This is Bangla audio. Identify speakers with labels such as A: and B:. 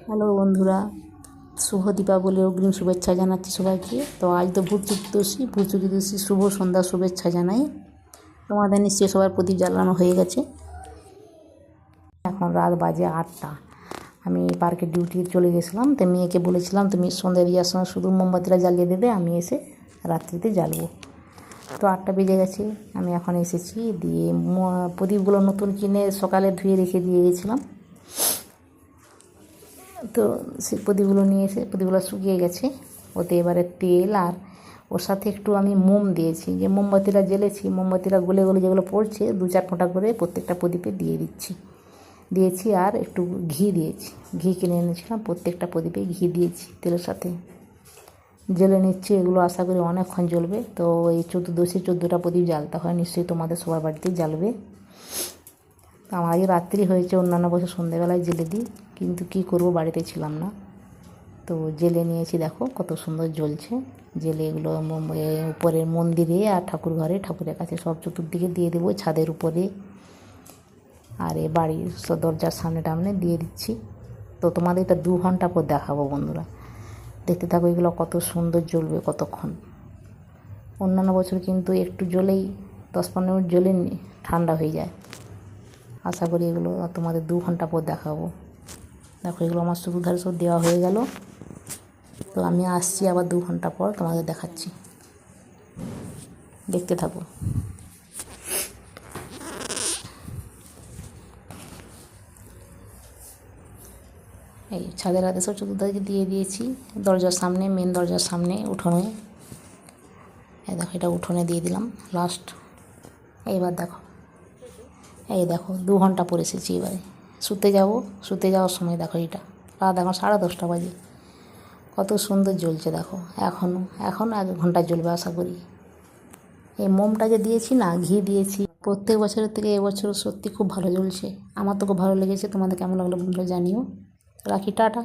A: হ্যালো বন্ধুরা, শুভ দীপাবলির অগ্রিম শুভেচ্ছা জানাচ্ছি সবাইকে। তো আজ তো ভূত চতুর্দশী শুভ সন্ধ্যা শুভেচ্ছা জানাই। তোমাদের নিশ্চয়ই সবার প্রদীপ জ্বালানো হয়ে গেছে। এখন রাত বাজে 8টা। আমি পার্কে ডিউটি চলে গেছিলাম, তো মেয়েকে বলেছিলাম তুমি সন্ধ্যা দেওয়ার সময় শুধু মোমবাতিটা জ্বালিয়ে দেবে, আমি এসে রাত্রিতে জ্বালবো। তো 8টা বেজে গেছে, আমি এখন এসেছি। দিয়ে প্রদীপগুলো নতুন কিনে সকালে ধুয়ে রেখে দিয়ে গেছিলাম। তো সেই প্রদীপগুলো নিয়ে এসে প্রদীপগুলো শুকিয়ে গেছে। ওতে এবারে তেল আর ওর সাথে একটু আমি মোম দিয়েছি, যে মোমবাতিটা জ্বেলেছি, মোমবাতিটা গলে গলে যেগুলো পড়ছে 2-4 ফোঁটা করে প্রত্যেকটা প্রদীপে দিয়েছি। আর একটু ঘি দিয়েছি, ঘি কিনে এনেছিলাম, প্রত্যেকটা প্রদীপে ঘি দিয়েছি তেলের সাথে। জ্বেলে নিচ্ছি, এগুলো আশা করি অনেকক্ষণ জ্বলবে। তো এই চতুর্দশী 14টা প্রদীপ জ্বালতে হয়, নিশ্চয়ই তোমাদের সবার বাড়িতেই জ্বালবে। আমার আগে রাত্রি হয়েছে, অন্যান্য বছর সন্ধ্যেবেলায় জেলে দিই, কিন্তু কী করব, বাড়িতে ছিলাম না। তো জেলে নিয়েছি, দেখো কত সুন্দর জ্বলছে। জেলে এগুলো উপরের মন্দিরে আর ঠাকুর ঘরে, ঠাকুরের কাছে সব চতুর্দিকে দিয়ে দেবো, ছাদের উপরে আর এ বাড়ির দরজার সামনে টামনে দিয়ে দিচ্ছি। তো তোমাদের এটা 2 ঘন্টা পর দেখাবো বন্ধুরা, দেখতে থাকো এগুলো কত সুন্দর জ্বলবে কতক্ষণ। অন্যান্য বছর কিন্তু একটু জ্বলেই 10-15 মিনিট জ্বলে ঠান্ডা হয়ে যায়। আশা করি এগুলো তোমাদের 2 ঘন্টা পর দেখাবো। দেখো এগুলো আমার চতুর্ধারে সব দেওয়া হয়ে গেল। তো আমি আসছি আবার 2 ঘন্টা পর, তোমাদের দেখাচ্ছি, দেখতে থাকো। এই ছাদের হাতে সব চতুর্ধারে দিয়ে দিয়েছি, দরজার সামনে, মেন দরজার সামনে, উঠোনে। এই দেখো এটা উঠোনে দিয়ে দিলাম লাস্ট। এইবার দেখো, এই দেখো 2 ঘন্টা পর এসেছি। এবারে শুতে যাওয়ার সময় দেখো, এটা রাত এখন 10:30 বাজে, কত সুন্দর জ্বলছে দেখো। এখনও 1 ঘন্টা জ্বলবে আশা করি। এই মোমটা যে দিয়েছি না, ঘি দিয়েছি, প্রত্যেক বছরের থেকে এবছর সত্যি খুব ভালো জ্বলছে। আমার তো খুব ভালো লেগেছে। তোমাদের কেমন লাগলো বন্ধুরা জানিও। রাখি, টাটা।